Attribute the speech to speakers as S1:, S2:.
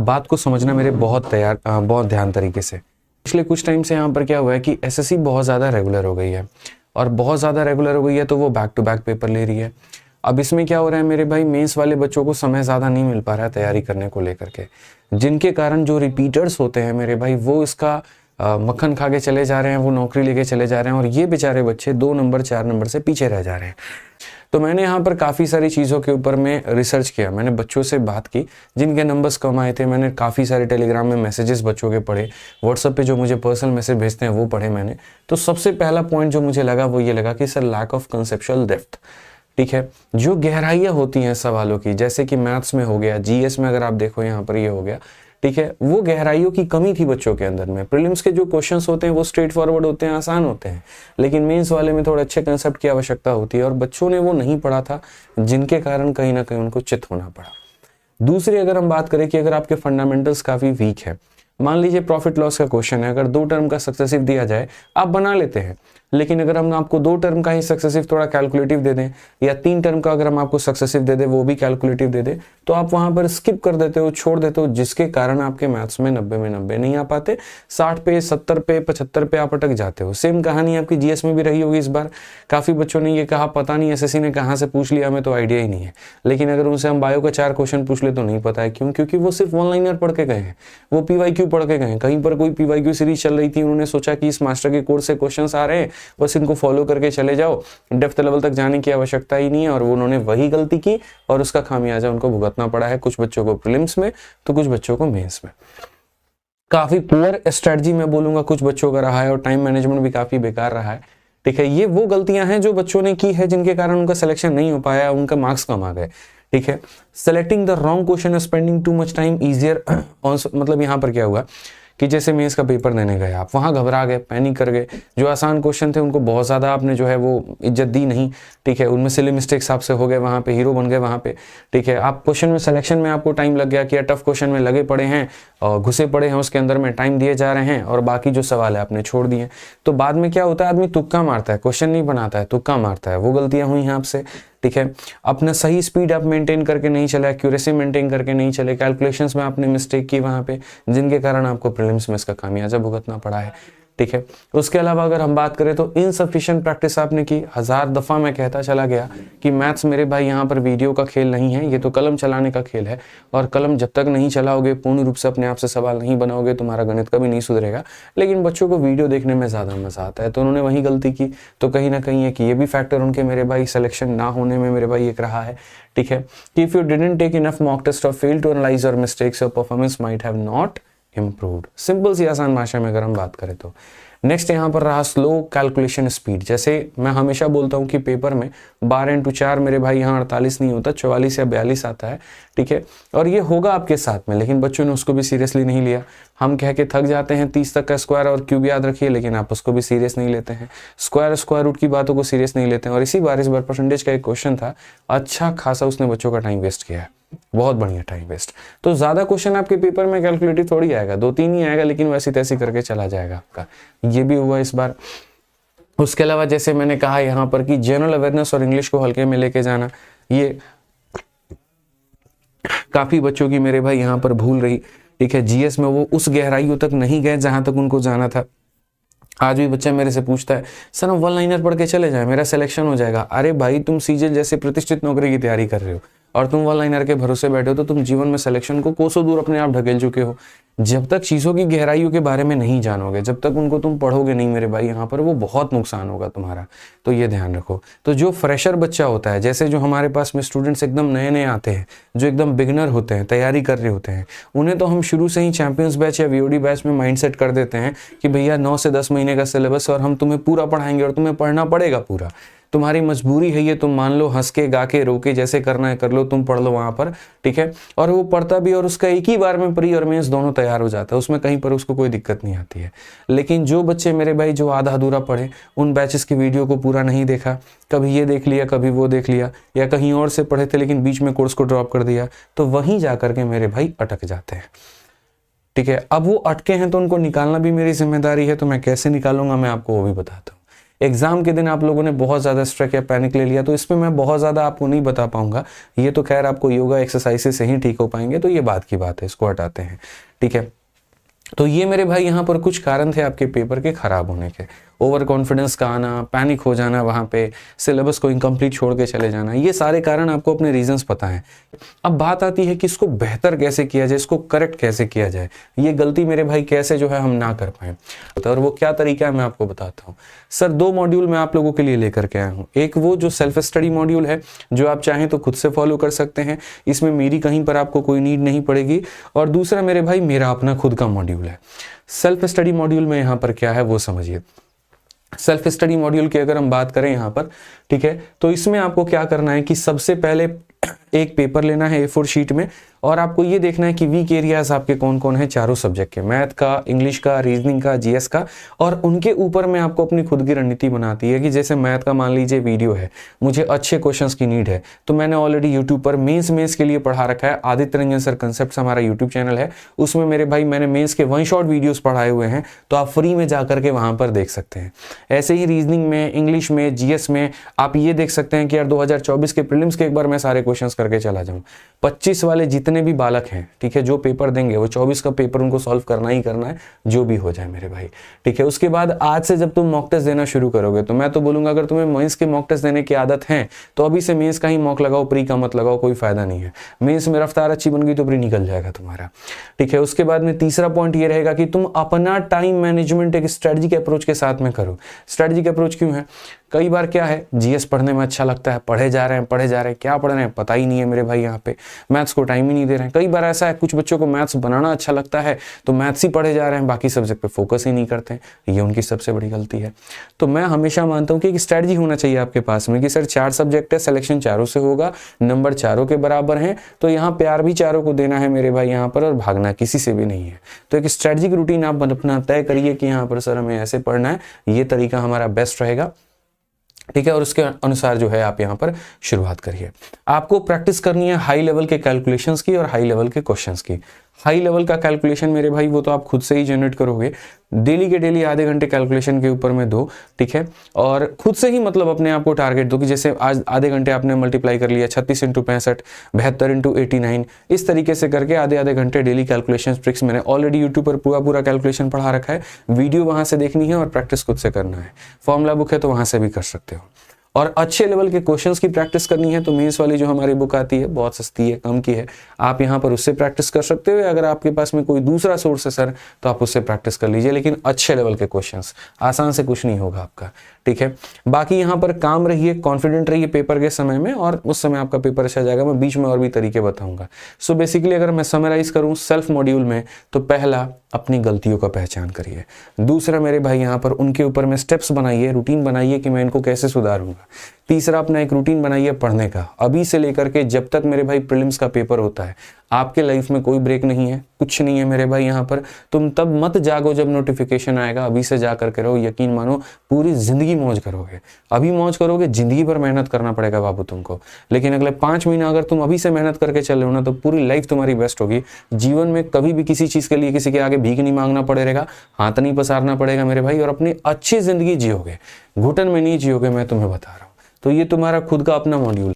S1: बात को समझना मेरे बहुत ध्यान तरीके से। पिछले कुछ टाइम से यहाँ पर क्या हुआ है कि एसएससी बहुत ज़्यादा रेगुलर हो गई है, और बहुत ज़्यादा रेगुलर हो गई है तो वो बैक टू बैक पेपर ले रही है। अब इसमें क्या हो रहा है मेरे भाई, मेंस वाले बच्चों को समय ज़्यादा नहीं मिल पा रहा है तैयारी करने को लेकर के, जिनके कारण जो रिपीटर्स होते हैं मेरे भाई वो इसका मक्खन खा के चले जा रहे हैं, वो नौकरी लेके चले जा रहे हैं, और ये बेचारे बच्चे 2 नंबर 4 नंबर से पीछे रह जा रहे हैं। तो मैंने यहाँ पर काफ़ी सारी चीज़ों के ऊपर में रिसर्च किया, मैंने बच्चों से बात की जिनके नंबर्स कम आए थे, मैंने काफ़ी सारे टेलीग्राम में मैसेजेस बच्चों के पढ़े, व्हाट्सएप पे जो मुझे पर्सनल मैसेज भेजते हैं वो पढ़े मैंने। तो सबसे पहला पॉइंट जो मुझे लगा वो ये लगा कि sir lack of conceptual depth. ठीक है, जो गहराइयाँ होती हैं सवालों की, जैसे कि मैथ्स में हो गया, जीएस में अगर आप देखो यहाँ पर ये हो गया, ठीक है, वो गहराइयों की कमी थी बच्चों के अंदर में। प्रीलिम्स के जो क्वेश्चंस होते हैं वो स्ट्रेट फॉरवर्ड होते हैं, आसान होते हैं, लेकिन मेंस वाले में थोड़े अच्छे कंसेप्ट की आवश्यकता होती है, और बच्चों ने वो नहीं पढ़ा था, जिनके कारण कहीं ना कहीं उनको चित होना पड़ा। दूसरी अगर हम बात करें कि अगर आपके फंडामेंटल्स काफ़ी वीक है, मान लीजिए प्रॉफिट लॉस का क्वेश्चन है, अगर 2 टर्म का सक्सेसिव दिया जाए आप बना लेते हैं, लेकिन अगर हम आपको 2 टर्म का ही सक्सेसिव थोड़ा कैलकुलेटिव दे दें, या 3 टर्म का अगर हम आपको सक्सेसिव दे दें वो भी कैलकुलेटिव दे दें, तो आप वहां पर स्किप कर देते हो, छोड़ देते हो, जिसके कारण आपके मैथ्स में 90 में 90 नहीं आ पाते, 60 पे 70 पे 75 पे आप अटक जाते हो। सेम कहानी आपकी जीएस में भी रही होगी इस बार। काफी बच्चों ने ये कहा पता नहीं एसएससी ने कहाँ से पूछ लिया, हमें तो आइडिया ही नहीं है, लेकिन अगर उनसे हम बायो का 4 क्वेश्चन पूछ ले तो नहीं पता है। क्यों? क्योंकि वो सिर्फ वन लाइनर पढ़ के गए हैं, वो पीवाईक्यू पढ़ के गए हैं, कहीं पर कोई पीवाईक्यू सीरीज चल रही थी, उन्होंने सोचा कि इस मास्टर के कोर्स से क्वेश्चंस आ रहे हैं, बस इनको फॉलो करके चले जाओ, डेप्थ लेवल तक जाने की आवश्यकता ही नहीं है, और वो उन्होंने वही गलती की और उसका खामियाजा उनको भुगतना पड़ा है, कुछ बच्चों को प्रीलिम्स में तो कुछ बच्चों को मेंस में। काफी पुअर स्ट्रेटजी मैं बोलूंगा कुछ बच्चों का रहा है, और टाइम मैनेजमेंट भी काफी बेकार रहा है। ठीक है, ये वो गलतियां हैं जो बच्चों ने की है, जिनके कारण उनका सिलेक्शन नहीं हो पाया, उनका मार्क्स कम आ गए। ठीक है, selecting the wrong question, spending too much time easier, मतलब यहाँ पर क्या हुआ कि जैसे मेंस का पेपर देने गए आप, वहां घबरा गए, पैनिक कर गए, जो आसान क्वेश्चन थे उनको बहुत ज्यादा आपने जो है वो इज्जत दी नहीं। ठीक है, उनमें सिली मिस्टेक्स आपसे हो गए, वहां पे हीरो बन गए वहां पे। ठीक है, आप क्वेश्चन में सिलेक्शन में आपको टाइम लग गया कि टफ क्वेश्चन में लगे पड़े हैं और घुसे पड़े हैं, उसके अंदर में टाइम दिए जा रहे हैं, और बाकी जो सवाल है आपने छोड़ दिए। तो बाद में क्या होता है, आदमी तुक्का मारता है, क्वेश्चन नहीं बनाता है, तुक्का मारता है, वो गलतियां हुई हैं आपसे। ठीक है, अपना सही स्पीड आप मेंटेन करके नहीं चले, एक्यूरेसी मेंटेन करके नहीं चले, कैलकुलेशंस में आपने मिस्टेक की वहां पे, जिनके कारण आपको प्रीलिम्स में इसका खामियाजा भुगतना पड़ा है। ठीक है, उसके अलावा अगर हम बात करें तो इनसफिशिएंट प्रैक्टिस आपने की। 1000 दफा मैं कहता चला गया कि मैथ्स मेरे भाई यहाँ पर वीडियो का खेल नहीं है, ये तो कलम चलाने का खेल है, और कलम जब तक नहीं चलाओगे, पूर्ण रूप से अपने आप से सवाल नहीं बनाओगे, तुम्हारा गणित कभी नहीं सुधरेगा। लेकिन बच्चों को वीडियो देखने में ज्यादा मजा आता है, तो उन्होंने वही गलती की। तो कहीं ना कहीं ये भी फैक्टर उनके मेरे भाई सिलेक्शन ना होने में मेरे भाई एक रहा है। ठीक है, कि if you didn't take enough mock test और fail to analyse your mistakes, your performance might have not improved. Simple सी आसान भाषा में अगर हम बात करें तो नेक्स्ट यहाँ पर रहा स्लो कैलकुलेशन स्पीड। जैसे मैं हमेशा बोलता हूँ कि पेपर में 12x4 मेरे भाई यहाँ 48 नहीं होता, 44 या 42 आता है। ठीक है, और ये होगा आपके साथ में, लेकिन बच्चों ने उसको भी सीरियसली नहीं लिया। हम कह के थक जाते हैं 30 तक का स्क्वायर और क्यूब याद रखिए, लेकिन आप उसको भी सीरियस नहीं लेते हैं, स्क्वायर रूट की बातों को सीरियस नहीं लेते हैं। और इसी बार इस बार परसेंटेज का एक क्वेश्चन था, अच्छा खासा उसने बच्चों का टाइम वेस्ट किया है, बहुत बढ़िया टाइम वेस्ट। तो ज्यादा क्वेश्चन आपके पेपर में कैलकुलेटिव थोड़ी आएगा, 2-3 ही आएगा, लेकिन वैसी तैसी करके चला जाएगा आपका। ये भी हुआ इस बार। उसके अलावा जैसे मैंने कहा यहाँ पर कि जनरल अवेयरनेस और इंग्लिश को हल्के में लेके जाना, ये काफी बच्चों की मेरे भाई यहाँ पर भूल रही। ठीक है, जीएस में वो उस गहराइयों तक नहीं गए जहां तक उनको जाना था। आज भी बच्चा मेरे से पूछता है, सर हम वन लाइनर पढ़ के चले जाए, मेरा सिलेक्शन हो जाएगा। अरे भाई, तुम सीजे जैसे प्रतिष्ठित नौकरी की तैयारी कर रहे हो और तुम वन लाइनर के भरोसे बैठे हो, तो तुम जीवन में सिलेक्शन को कोसों दूर अपने आप ढकेल चुके हो। जब तक चीजों की गहराइयों के बारे में नहीं जानोगे, जब तक उनको तुम पढ़ोगे नहीं मेरे भाई, यहाँ पर वो बहुत नुकसान होगा तुम्हारा। तो ये ध्यान रखो। तो जो फ्रेशर बच्चा होता है, जैसे जो हमारे पास में स्टूडेंट्स एकदम नए नए आते हैं, जो एकदम बिगनर होते हैं, तैयारी कर रहे होते हैं, उन्हें तो हम शुरू से ही चैंपियंस बैच या वीओडी बैच में माइंडसेट कर देते हैं कि भैया 9 से 10 महीने का सिलेबस और हम तुम्हें पूरा पढ़ाएंगे और तुम्हें पढ़ना पड़ेगा पूरा। तुम्हारी मजबूरी है ये, तुम मान लो, हंस के गा के रो के जैसे करना है कर लो, तुम पढ़ लो वहां पर। ठीक है, और वो पढ़ता भी और उसका एक ही बार में प्री और मेंस दोनों तैयार हो जाता है, उसमें कहीं पर उसको कोई दिक्कत नहीं आती है। लेकिन जो बच्चे मेरे भाई जो आधा अधूरा पढ़े, उन बैचेस की वीडियो को पूरा नहीं देखा, कभी ये देख लिया कभी वो देख लिया, या कहीं और से पढ़े थे लेकिन बीच में कोर्स को ड्रॉप कर दिया, तो वहीं जाकर के मेरे भाई अटक जाते हैं। ठीक है, अब वो अटके हैं तो उनको निकालना भी मेरी जिम्मेदारी है। तो मैं कैसे निकालूंगा मैं आपको वो भी बताता हूँ। एग्जाम के दिन आप लोगों ने बहुत ज़्यादा स्ट्रेस या पैनिक ले लिया, तो इसमें मैं बहुत ज़्यादा आपको नहीं बता पाऊंगा। ये तो खैर आपको योगा एक्सरसाइज से ही ठीक हो पाएंगे, तो ये बात की बात है, इसको हटाते हैं। ठीक है, तो ये मेरे भाई यहाँ पर कुछ कारण थे आपके पेपर के खराब होने के। ओवर कॉन्फिडेंस का आना, पैनिक हो जाना, वहाँ पे सिलेबस को इनकम्प्लीट छोड़ के चले जाना, ये सारे कारण आपको अपने रीजंस पता है। अब बात आती है कि इसको बेहतर कैसे किया जाए, इसको करेक्ट कैसे किया जाए, ये गलती मेरे भाई कैसे जो है हम ना कर पाए, और वो क्या तरीका है मैं आपको बताता हूँ। सर 2 मॉड्यूल मैं आप लोगों के लिए लेकर के आया हूँ। एक वो जो सेल्फ स्टडी मॉड्यूल है, जो आप चाहें तो खुद से फॉलो कर सकते हैं, इसमें मेरी कहीं पर आपको कोई नीड नहीं पड़ेगी। और दूसरा मेरे भाई मेरा अपना खुद का मॉड्यूल है। सेल्फ स्टडी मॉड्यूल में यहाँ पर क्या है वो समझिए। सेल्फ स्टडी मॉड्यूल की अगर हम बात करें यहाँ पर, ठीक है, तो इसमें आपको क्या करना है कि सबसे पहले एक पेपर लेना है A4 शीट में, और आपको ये देखना है कि वीक एरियाज आपके कौन कौन है चारों सब्जेक्ट के, मैथ का, इंग्लिश का, रीजनिंग का, जीएस का। और उनके ऊपर में आपको अपनी खुद की रणनीति बनाती है कि जैसे मैथ का मान लीजिए वीडियो है, मुझे अच्छे क्वेश्चंस की नीड है, तो मैंने ऑलरेडी यूट्यूब पर मेंस के लिए पढ़ा रखा है। आदित्य रंजन सर कंसेप्ट हमारा यूट्यूब चैनल है, उसमें मेरे भाई मैंने मेंस के 1 शॉट वीडियोस पढ़ाए हुए हैं, तो आप फ्री में जाकर के वहां पर देख सकते हैं। ऐसे ही रीजनिंग में, इंग्लिश में, जीएस में आप ये देख सकते हैं कि यार 2024 के प्रीलिम्स के एक बार मैं सारे क्वेश्चंस करके चला जाऊं। 25 वाले जितने भी बालक हैं, ठीक है, जो पेपर देंगे वो 24 का पेपर उनको सॉल्व करना ही करना है, जो भी हो जाए मेरे भाई। ठीक है, उसके बाद आज से जब तुम मॉक टेस्ट देना शुरू करोगे, तो मैं तो बोलूंगा अगर तुम्हें मेंस के मॉक टेस्ट देने की आदत है तो अभी से मेंस का ही मॉक लगाओ, प्री का मत लगाओ, कोई फायदा नहीं है। मेंस में रफ्तार अच्छी बन गई तो प्री निकल जाएगा तुम्हारा। ठीक है, उसके बाद में तीसरा पॉइंट ये रहेगा कि तुम अपना टाइम मैनेजमेंट एक स्ट्रेटजी के अप्रोच के साथ में करो। स्ट्रेटजी के अप्रोच क्यों है? कई बार क्या है, जीएस पढ़ने में अच्छा लगता है, पढ़े जा रहे हैं, क्या पढ़ रहे हैं पता ही नहीं है मेरे भाई। यहाँ पे मैथ्स को टाइम ही नहीं दे रहे हैं। कई बार ऐसा है कुछ बच्चों को मैथ्स बनाना अच्छा लगता है, तो मैथ्स ही पढ़े जा रहे हैं, बाकी सब्जेक्ट पे फोकस ही नहीं करते हैं। ये उनकी सबसे बड़ी गलती है। तो मैं हमेशा मानता हूँ कि एक स्ट्रेटजी होना चाहिए आपके पास में कि सर 4 सब्जेक्ट है, सिलेक्शन चारों से होगा, नंबर चारों के बराबर हैं, तो यहाँ प्यार भी चारों को देना है मेरे भाई यहाँ पर, और भागना किसी से भी नहीं है। तो एक स्ट्रेटजिक रूटीन आप अपना तय करिए कि यहाँ पर सर हमें ऐसे पढ़ना है, ये तरीका हमारा बेस्ट रहेगा। ठीक है, और उसके अनुसार जो है आप यहाँ पर शुरुआत करिए। आपको प्रैक्टिस करनी है हाई लेवल के कैलकुलेशंस की और हाई लेवल के क्वेश्चंस की। हाई लेवल का कैलकुलेशन मेरे भाई वो तो आप खुद से ही जनरेट करोगे, डेली के डेली आधे घंटे कैलकुलेशन के ऊपर में दो। ठीक है, और खुद से ही मतलब अपने आप को टारगेट दो कि जैसे आज आधे घंटे आपने मल्टीप्लाई कर लिया, 36 × 65, 72 × 89, इस तरीके से करके आधे आधे घंटे डेली कैलकुलेशन ट्रिक्स मैंने ऑलरेडी यूट्यूब पर पूरा कैलकुलेशन पढ़ा रखा है। वीडियो वहां से देखनी है और प्रैक्टिस खुद से करना है। फॉर्मूला बुक है तो वहां से भी कर सकते हो। और अच्छे लेवल के क्वेश्चंस की प्रैक्टिस करनी है तो मेंस वाली जो हमारी बुक आती है, बहुत सस्ती है, कम की है, आप यहाँ पर उससे प्रैक्टिस कर सकते हो। अगर आपके पास में कोई दूसरा सोर्स है सर, तो आप उससे प्रैक्टिस कर लीजिए, लेकिन अच्छे लेवल के क्वेश्चंस, आसान से कुछ नहीं होगा आपका। ठीक है, बाकी यहाँ पर काम रहिए, कॉन्फिडेंट रहिए पेपर के समय में, और उस समय आपका पेपर अच्छा जाएगा। मैं बीच में और भी तरीके बताऊंगा। सो बेसिकली अगर मैं समराइज करूँ सेल्फ मॉड्यूल में, तो पहला अपनी गलतियों का पहचान करिए। दूसरा मेरे भाई यहाँ पर उनके ऊपर में स्टेप्स बनाइए, रूटीन बनाइए कि मैं इनको कैसे सुधारूंगा। तीसरा अपना एक रूटीन बनाइए पढ़ने का, अभी से लेकर के जब तक मेरे भाई प्रीलिम्स का पेपर होता है। आपके लाइफ में कोई ब्रेक नहीं है, कुछ नहीं है मेरे भाई यहाँ पर। तुम तब मत जागो जब नोटिफिकेशन आएगा, अभी से जा करके रहो। यकीन मानो पूरी जिंदगी मौज करोगे। अभी मौज करोगे, जिंदगी भर मेहनत करना पड़ेगा बाबू तुमको, लेकिन अगले 5 महीना अगर तुम अभी से मेहनत करके चल रहे हो ना, तो पूरी लाइफ तुम्हारी बेस्ट होगी। जीवन में कभी भी किसी चीज के लिए किसी के आगे भीख नहीं मांगना पड़ेगा, हाथ नहीं पसारना पड़ेगा मेरे भाई, और अपनी अच्छी जिंदगी जियोगे, घुटन में नहीं जियोगे, मैं तुम्हें बता रहा हूँ। तो ये तुम्हारा खुद का अपना मॉड्यूल।